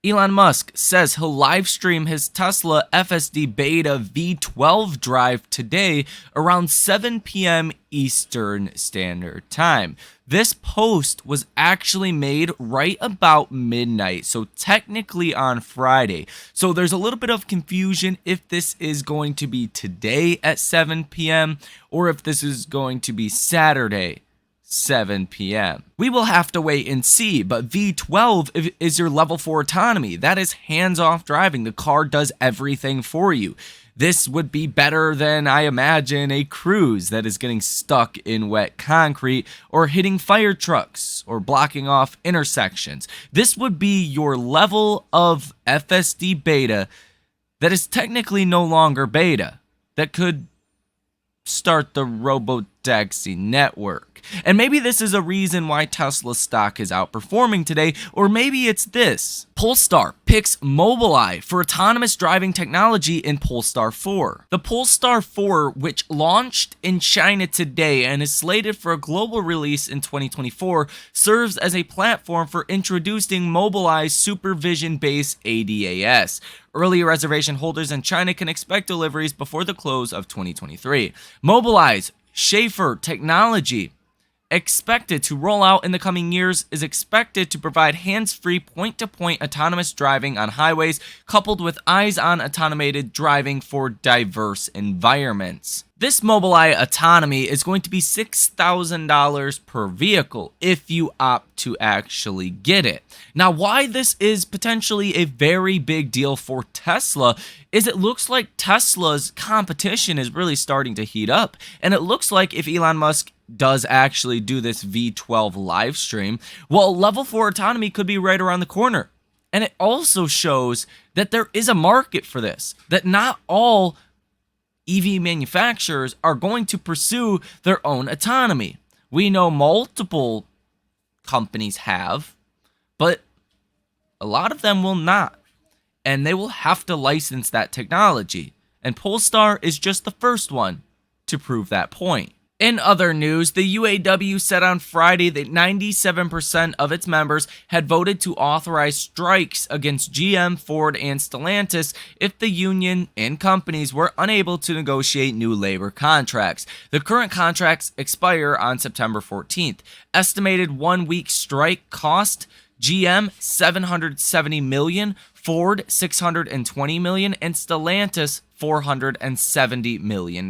Elon Musk says he'll live stream his Tesla FSD beta V12 drive today around 7 p.m. Eastern Standard Time. This post was actually made right about midnight, so technically on Friday. So there's a little bit of confusion if this is going to be today at 7 p.m. or if this is going to be Saturday 7 p.m. We will have to wait and see, but V12 is your level 4 autonomy. That is hands-off driving. The car does everything for you. This would be better than, I imagine, a cruise that is getting stuck in wet concrete or hitting fire trucks or blocking off intersections. This would be your level of FSD beta that is technically no longer beta, that could start the robotaxi network. And maybe this is a reason why Tesla stock is outperforming today, or maybe it's this. Polestar picks Mobileye for autonomous driving technology in Polestar 4. The Polestar 4, which launched in China today and is slated for a global release in 2024, serves as a platform for introducing Mobileye's supervision-based ADAS. Early reservation holders in China can expect deliveries before the close of 2023. Mobileye's Schaefer technology, expected to roll out in the coming years, is expected to provide hands-free point-to-point autonomous driving on highways, coupled with eyes-on automated driving for diverse environments. This Mobileye autonomy is going to be $6,000 per vehicle if you opt to actually get it. Now, why this is potentially a very big deal for Tesla is it looks like Tesla's competition is really starting to heat up. And it looks like if Elon Musk does actually do this V12 live stream, well, level 4 autonomy could be right around the corner. And it also shows that there is a market for this, that not all EV manufacturers are going to pursue their own autonomy. We know multiple companies have, but a lot of them will not. And they will have to license that technology. And Polestar is just the first one to prove that point. In other news, the UAW said on Friday that 97% of its members had voted to authorize strikes against GM, Ford, and Stellantis if the union and companies were unable to negotiate new labor contracts. The current contracts expire on September 14th. Estimated 1 week strike cost GM $770 million, Ford $620 million, and Stellantis $470 million.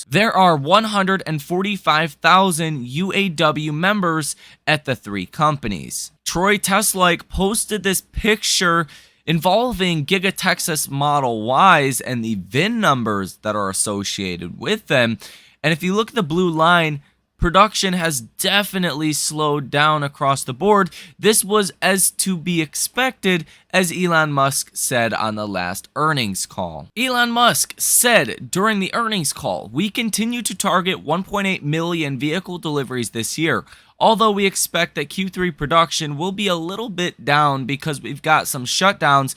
There are 145,000 UAW members at the three companies. Troy Teslike posted this picture involving Giga Texas Model Ys and the VIN numbers that are associated with them. And if you look at the blue line, production has definitely slowed down across the board. This was as to be expected, as Elon Musk said on the last earnings call. Elon Musk said during the earnings call, "We continue to target 1.8 million vehicle deliveries this year, although we expect that Q3 production will be a little bit down because we've got some shutdowns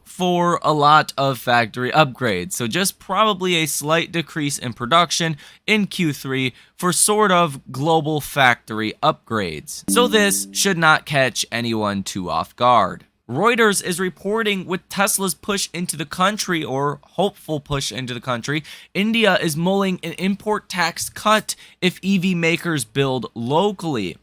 for a lot of factory upgrades. So just probably a slight decrease in production in Q3 for sort of global factory upgrades. So this should not catch anyone too off guard." Reuters is reporting with Tesla's push into the country, or hopeful push into the country, India is mulling an import tax cut if EV makers build locally.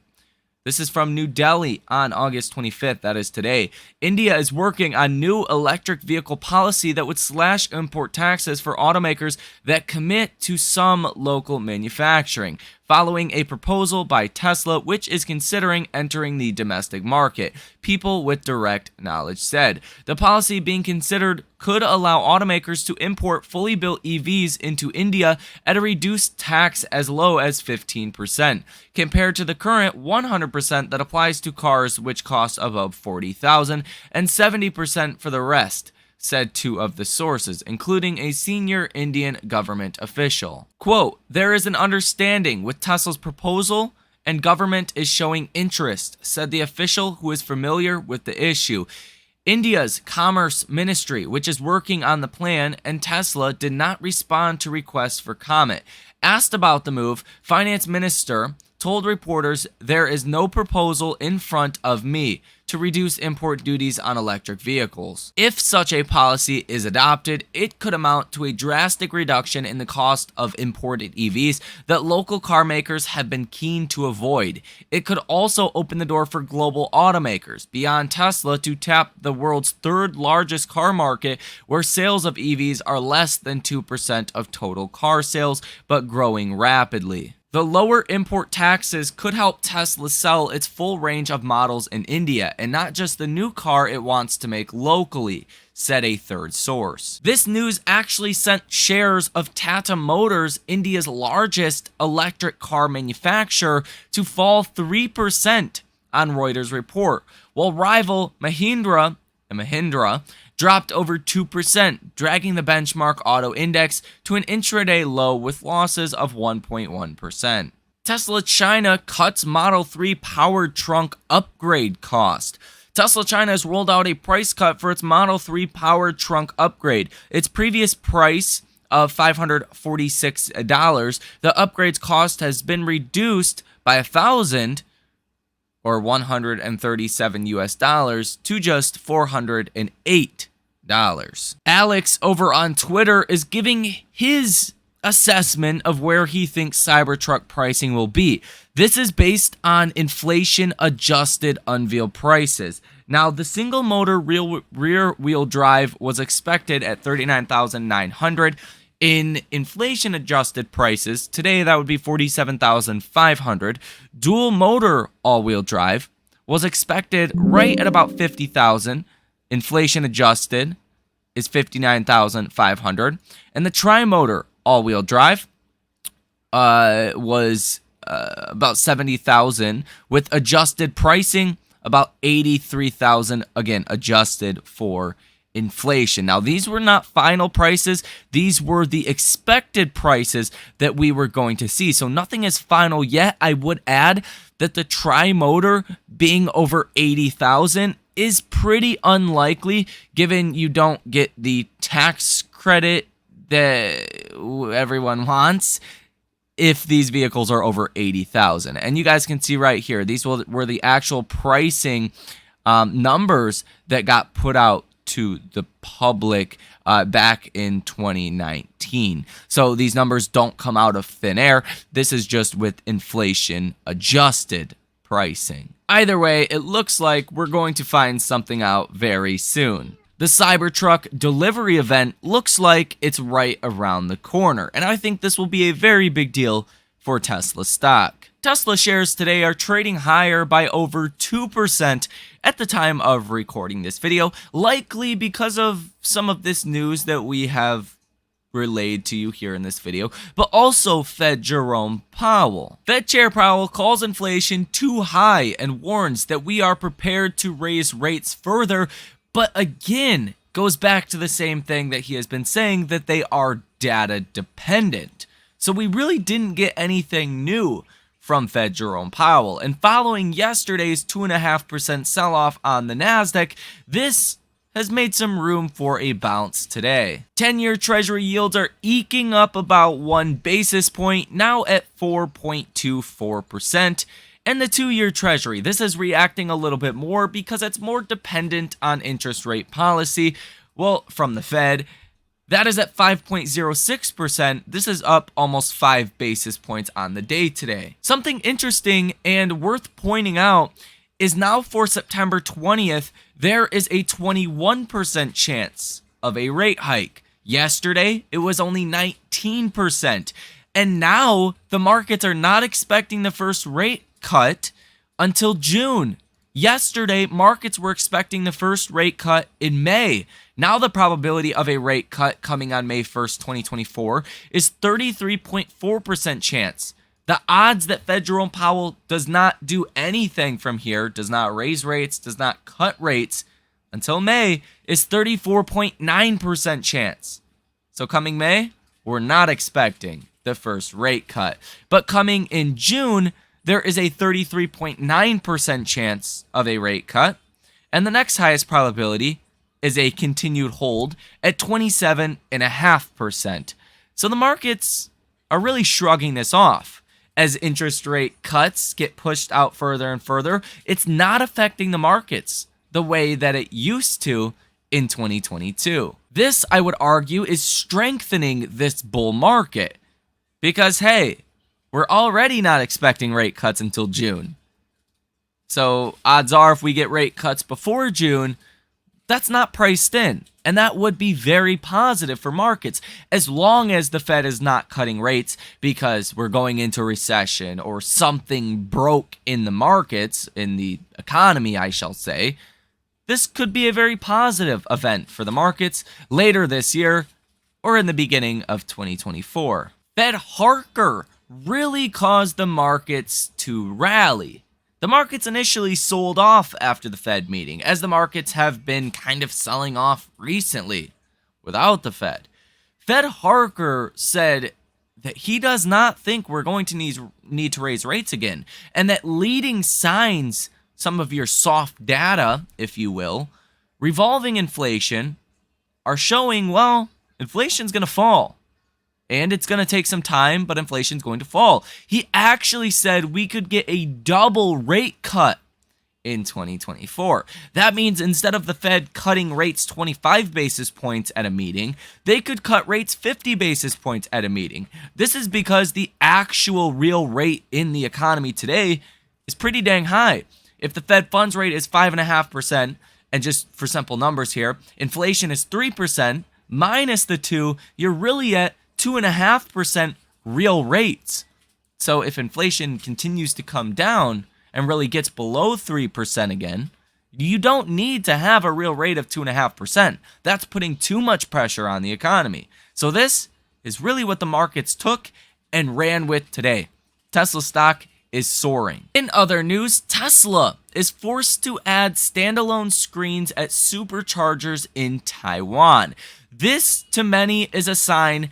This is from New Delhi on August 25th, that is today. India is working on new electric vehicle policy that would slash import taxes for automakers that commit to some local manufacturing, following a proposal by Tesla, which is considering entering the domestic market, people with direct knowledge said. The policy being considered could allow automakers to import fully built EVs into India at a reduced tax as low as 15%, compared to the current 100% that applies to cars which cost above $40,000 and 70% for the rest, said two of the sources, including a senior Indian government official. Quote, "There is an understanding with Tesla's proposal and government is showing interest," said the official who is familiar with the issue. India's Commerce Ministry, which is working on the plan, and Tesla did not respond to requests for comment. Asked about the move, Finance Minister told reporters there is no proposal in front of me to reduce import duties on electric vehicles. If such a policy is adopted, it could amount to a drastic reduction in the cost of imported EVs that local car makers have been keen to avoid. It could also open the door for global automakers, beyond Tesla, to tap the world's third largest car market, where sales of EVs are less than 2% of total car sales, but growing rapidly. The lower import taxes could help Tesla sell its full range of models in India, and not just the new car it wants to make locally, said a third source. This news actually sent shares of Tata Motors, India's largest electric car manufacturer, to fall 3% on Reuters' report, while rival Mahindra dropped over 2%, dragging the benchmark auto index to an intraday low with losses of 1.1%. Tesla China cuts Model 3 powered trunk upgrade cost. Tesla China has rolled out a price cut for its Model 3 powered trunk upgrade. Its previous price of $546, the upgrade's cost has been reduced by $1,000 or $137 to just $408. Alex over on Twitter is giving his assessment of where he thinks Cybertruck pricing will be. This is based on inflation adjusted unveiled prices. Now, the single motor rear wheel drive was expected at $39,900. In inflation adjusted prices, today that would be $47,500. Dual motor all-wheel drive was expected right at about $50,000. Inflation adjusted is $59,500. And the tri-motor all-wheel drive was about $70,000, with adjusted pricing about $83,000, again adjusted for inflation. Now, these were not final prices. These were the expected prices that we were going to see. So nothing is final yet. I would add that the tri-motor being over $80,000 is pretty unlikely, given you don't get the tax credit that everyone wants if these vehicles are over $80,000. And you guys can see right here, these were the actual pricing numbers that got put out to the public back in 2019. So these numbers don't come out of thin air. This is just with inflation adjusted pricing. Either way, it looks like we're going to find something out very soon. The Cybertruck delivery event looks like it's right around the corner, and I think this will be a very big deal for Tesla stock. Tesla shares today are trading higher by over 2% at the time of recording this video, likely because of some of this news that we have relayed to you here in this video, but also Fed Jerome Powell. Fed Chair Powell calls inflation too high and warns that we are prepared to raise rates further, but again goes back to the same thing that he has been saying, that they are data dependent. So we really didn't get anything new from Fed Jerome Powell. And following yesterday's 2.5% sell-off on the NASDAQ, this has made some room for a bounce today. 10-year Treasury yields are eking up about 1 basis point, now at 4.24%. And the 2-year Treasury, this is reacting a little bit more because it's more dependent on interest rate policy, well, from the Fed. That is at 5.06%. This is up almost 5 basis points on the day today. Something interesting and worth pointing out is now for September 20th, there is a 21% chance of a rate hike. Yesterday, it was only 19%. And now the markets are not expecting the first rate cut until June. Yesterday, markets were expecting the first rate cut in May. Now the probability of a rate cut coming on May 1st, 2024 is 33.4% chance. The odds that Fed Jerome Powell does not do anything from here, does not raise rates, does not cut rates until May, is 34.9% chance. So coming May, we're not expecting the first rate cut. But coming in June, there is a 33.9% chance of a rate cut. And the next highest probability is a continued hold at 27.5%. So the markets are really shrugging this off. as interest rate cuts get pushed out further and further, it's not affecting the markets the way that it used to in 2022. This, I would argue, is strengthening this bull market because, hey, we're already not expecting rate cuts until June. So odds are if we get rate cuts before June, that's not priced in. And that would be very positive for markets as long as the Fed is not cutting rates because we're going into recession or something broke in the markets, in the economy, I shall say. This could be a very positive event for the markets later this year or in the beginning of 2024. Fed Harker really caused the markets to rally. The markets initially sold off after the Fed meeting, as the markets have been kind of selling off recently without the Fed. Fed Harker said that he does not think we're going to need to raise rates again, and that leading signs, some of your soft data, if you will, revolving inflation, are showing, well, inflation's going to fall. And it's going to take some time, but inflation's going to fall. He actually said we could get a double rate cut in 2024. That means instead of the Fed cutting rates 25 basis points at a meeting, they could cut rates 50 basis points at a meeting. This is because the actual real rate in the economy today is pretty dang high. If the Fed funds rate is 5.5%, and just for simple numbers here, inflation is 3%, minus the 2, you're really at 2.5% real rates. So if inflation continues to come down and really gets below 3% again, you don't need to have a real rate of 2.5%. That's putting too much pressure on the economy. So this is really what the markets took and ran with today. Tesla stock is soaring. In other news, Tesla is forced to add standalone screens at superchargers in Taiwan. This, to many, is a sign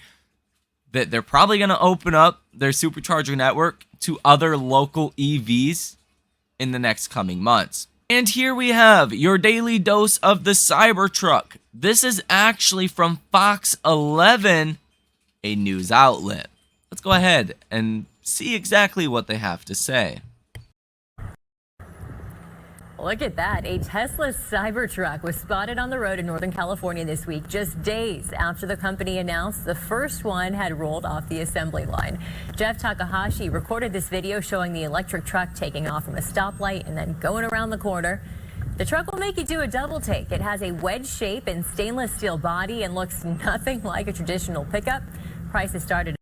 that they're probably going to open up their supercharger network to other local EVs in the next coming months. And here we have your daily dose of the Cybertruck. This is actually from Fox 11, a news outlet. Let's go ahead and see exactly what they have to say. Look at that. A Tesla Cybertruck was spotted on the road in Northern California this week, just days after the company announced the first one had rolled off the assembly line. Jeff Takahashi recorded this video showing the electric truck taking off from a stoplight and then going around the corner. The truck will make you do a double take. It has a wedge shape and stainless steel body and looks nothing like a traditional pickup. Prices started.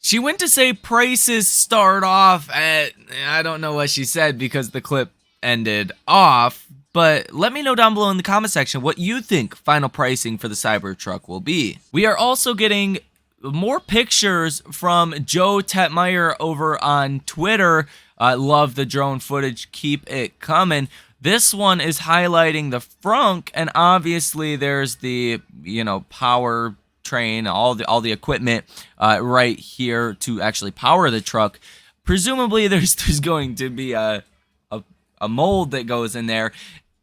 She went to say prices start off at, I don't know what she said because the clip ended off, but let me know down below in the comment section what you think final pricing for the Cybertruck will be. We are also getting more pictures from Joe Tetmeyer over on Twitter. I love the drone footage, keep it coming. This one is highlighting the frunk, and obviously there's the, power train, all the equipment right here to actually power the truck. Presumably there's going to be a mold that goes in there,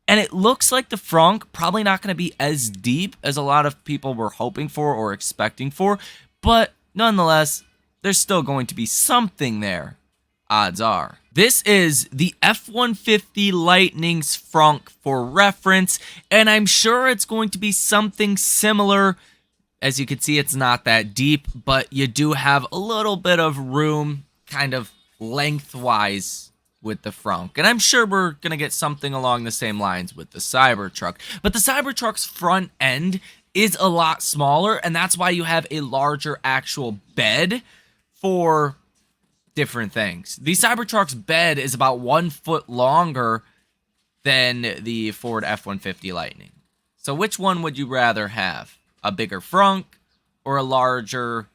and it looks like the frunk probably not going to be as deep as a lot of people were hoping for or expecting for, but nonetheless there's still going to be something there, odds are. This is the F-150 Lightning's frunk for reference, and I'm sure it's going to be something similar. As you can see, it's not that deep, but you do have a little bit of room kind of lengthwise with the frunk. And I'm sure we're going to get something along the same lines with the Cybertruck. But the Cybertruck's front end is a lot smaller, and that's why you have a larger actual bed for different things. The Cybertruck's bed is about 1 foot longer than the Ford F-150 Lightning. So which one would you rather have? A bigger frunk or a larger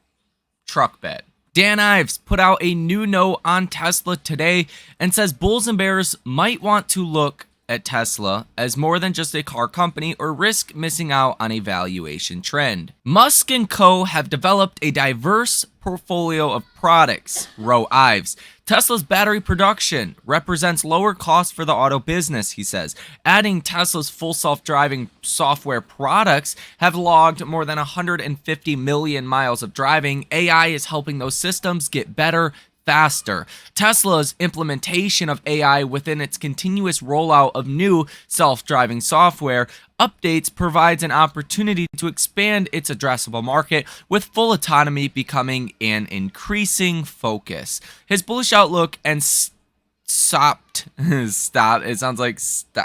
truck bed? Dan Ives put out a new note on Tesla today and says bulls and bears might want to look at Tesla as more than just a car company or risk missing out on a valuation trend. Musk and co. have developed a diverse portfolio of products, wrote Ives. Tesla's battery production represents lower costs for the auto business, he says. Adding Tesla's full self-driving software products have logged more than 150 million miles of driving. AI is helping those systems get better, faster. Tesla's implementation of AI within its continuous rollout of new self-driving software updates provides an opportunity to expand its addressable market, with full autonomy becoming an increasing focus. His bullish outlook and stopped stop it sounds like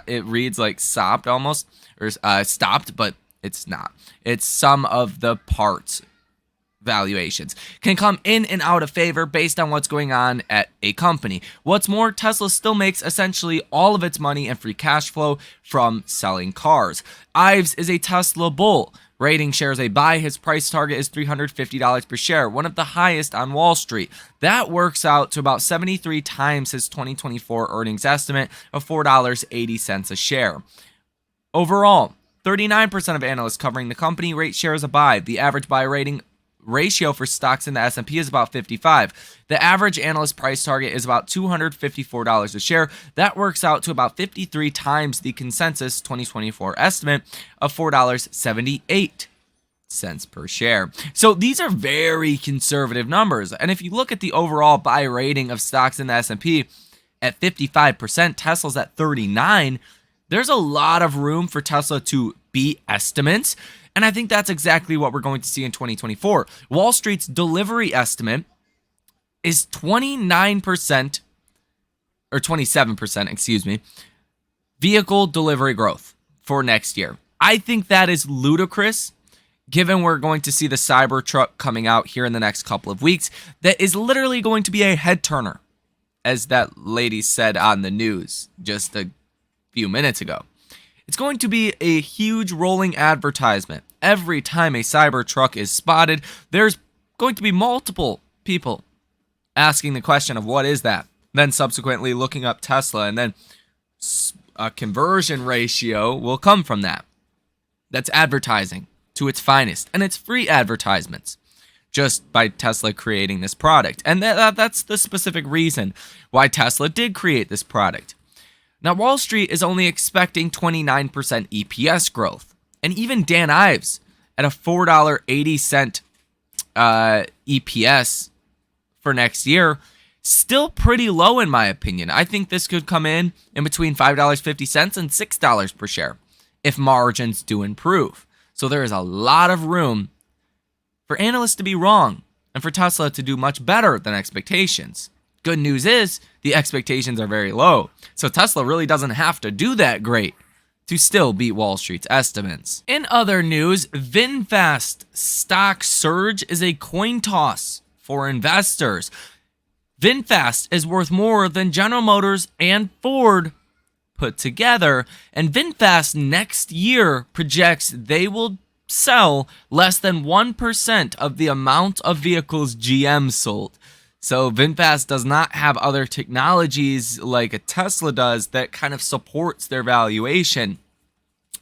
it reads like stopped almost, or stopped, but it's not. It's some of the parts valuations can come in and out of favor based on what's going on at a company. What's more, Tesla still makes essentially all of its money and free cash flow from selling cars. Ives is a Tesla bull, rating shares a buy. His price target is $350 per share, one of the highest on Wall Street. That works out to about 73 times his 2024 earnings estimate of $4.80 a share. Overall, 39% of analysts covering the company rate shares a buy. The average buy rating ratio for stocks in the S&P is about 55. The average analyst price target is about $254 a share. That works out to about 53 times the consensus 2024 estimate of $4.78 per share. So these are very conservative numbers. And if you look at the overall buy rating of stocks in the S&P at 55%, Tesla's at 39%, there's a lot of room for Tesla to beat estimates. And I think that's exactly what we're going to see in 2024. Wall Street's delivery estimate is 29%, or 27%, excuse me, vehicle delivery growth for next year. I think that is ludicrous, given we're going to see the Cybertruck coming out here in the next couple of weeks. That is literally going to be a head turner, as that lady said on the news just a few minutes ago. It's going to be a huge rolling advertisement. Every time a Cybertruck is spotted, there's going to be multiple people asking the question of what is that? Then subsequently looking up Tesla, and then a conversion ratio will come from that. That's advertising to its finest, and it's free advertisements just by Tesla creating this product. And that's the specific reason why Tesla did create this product. Now, Wall Street is only expecting 29% EPS growth. And even Dan Ives at a $4.80 EPS for next year, still pretty low in my opinion. I think this could come in between $5.50 and $6 per share if margins do improve. So there is a lot of room for analysts to be wrong and for Tesla to do much better than expectations. Good news is the expectations are very low, so Tesla really doesn't have to do that great to still beat Wall Street's estimates. In other news, Vinfast stock surge is a coin toss for investors. Vinfast is worth more than General Motors and Ford put together, and Vinfast next year projects they will sell less than 1% of the amount of vehicles GM sold. So Vinfast does not have other technologies like a Tesla does that kind of supports their valuation.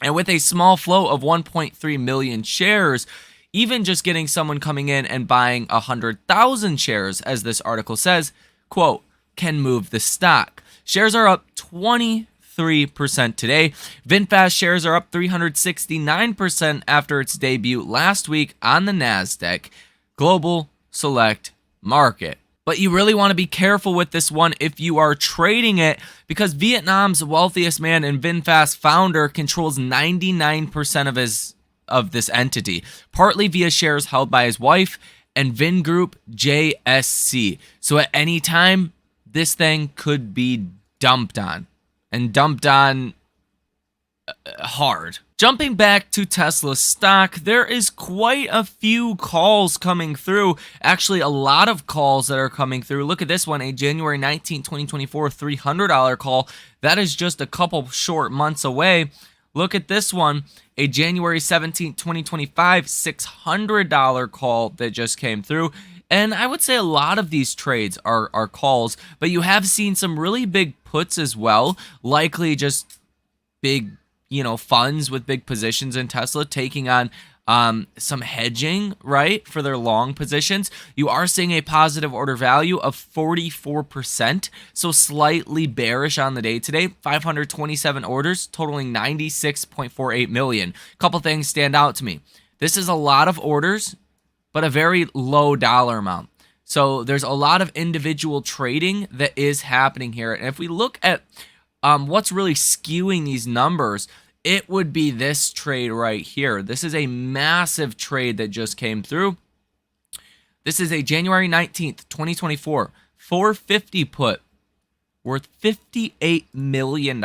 And with a small flow of 1.3 million shares, even just getting someone coming in and buying 100,000 shares, as this article says, quote, can move the stock. Shares are up 23% today. Vinfast shares are up 369% after its debut last week on the NASDAQ Global Select Market. But you really want to be careful with this one if you are trading it, because Vietnam's wealthiest man and Vinfast founder controls 99% of this entity, partly via shares held by his wife and Vingroup JSC. So at any time, this thing could be dumped on, and dumped on hard. Jumping back to Tesla stock, there is quite a few calls coming through. Actually, a lot of calls that are coming through. Look at this one, a January 19, 2024 $300 call. That is just a couple short months away. Look at this one, a January 17, 2025 $600 call that just came through. And I would say a lot of these trades are calls, but you have seen some really big puts as well, likely just big funds with big positions in Tesla taking on some hedging, right, for their long positions. You are seeing a positive order value of 44%, so slightly bearish on the day today. 527 orders totaling 96.48 million. Couple things stand out to me. This is a lot of orders, but a very low dollar amount. So there's a lot of individual trading that is happening here. And if we look at what's really skewing these numbers, it would be this trade right here. This is a massive trade that just came through. This is a January 19th, 2024, 450 put worth $58 million.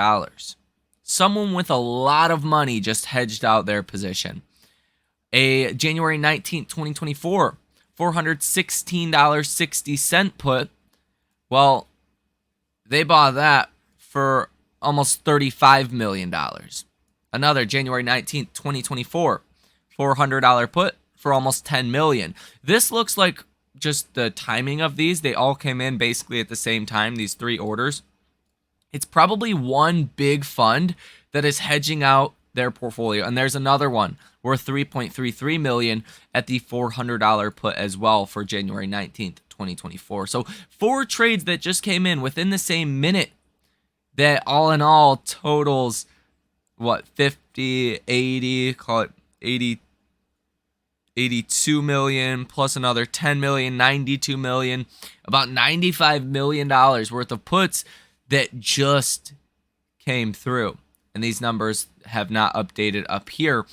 Someone with a lot of money just hedged out their position. A January 19th, 2024, $416.60 put. Well, they bought that for almost $35 million. Another January 19th, 2024, $400 put for almost $10 million. This looks like just the timing of these. They all came in basically at the same time, these three orders. It's probably one big fund that is hedging out their portfolio. And there's another one worth $3.33 million at the $400 put as well for January 19th, 2024. So 4 trades that just came in within the same minute that all in all totals, what, 50, 80, call it 80, 82 million plus another 10 million, 92 million, about $95 million worth of puts that just came through. And these numbers have not updated up here.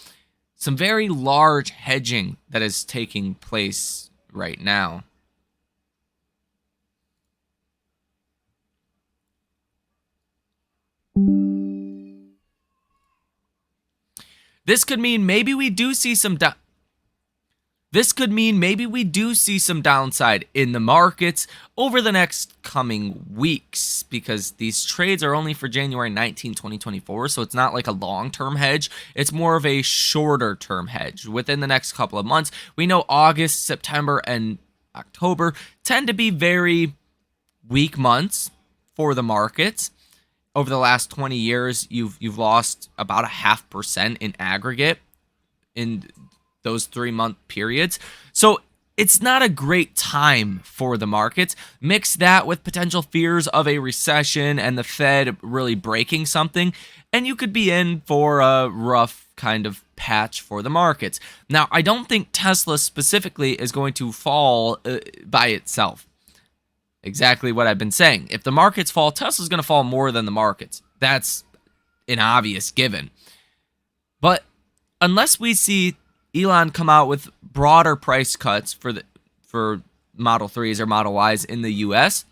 Some very large hedging that is taking place right now. This could mean maybe we do see some downside in the markets over the next coming weeks, because these trades are only for January 19, 2024, so it's not like a long-term hedge. It's more of a shorter-term hedge within the next couple of months. We know August, September, and October tend to be very weak months for the markets. Over the last 20 years, you've lost about 0.5% in aggregate in those 3-month periods. So it's not a great time for the markets. Mix that with potential fears of a recession and the Fed really breaking something, and you could be in for a rough kind of patch for the markets. Now, I don't think Tesla specifically is going to fall by itself. Exactly what I've been saying. If the markets fall, Tesla's going to fall more than the markets. That's an obvious given. But unless we see Elon come out with broader price cuts for Model 3s or Model Ys in the US,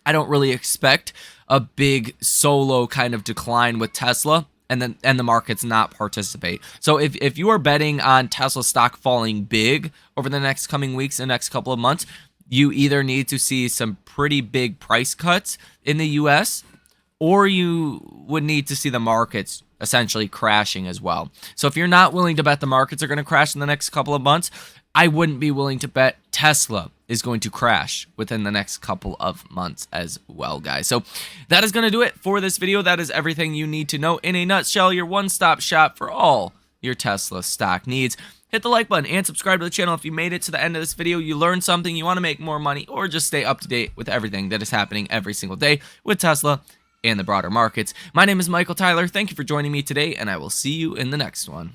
I don't really expect a big solo kind of decline with Tesla and the markets not participate. So if you are betting on Tesla stock falling big over the next coming weeks and next couple of months, you either need to see some pretty big price cuts in the US, or you would need to see the markets essentially crashing as well. So if you're not willing to bet the markets are going to crash in the next couple of months, I wouldn't be willing to bet Tesla is going to crash within the next couple of months as well, guys. So that is going to do it for this video. That is everything you need to know in a nutshell, your one-stop shop for all your Tesla stock needs. Hit the like button and subscribe to the channel if you made it to the end of this video. You learned something, you want to make more money, or just stay up to date with everything that is happening every single day with Tesla and the broader markets. My name is Michael Tyler. Thank you for joining me today, and I will see you in the next one.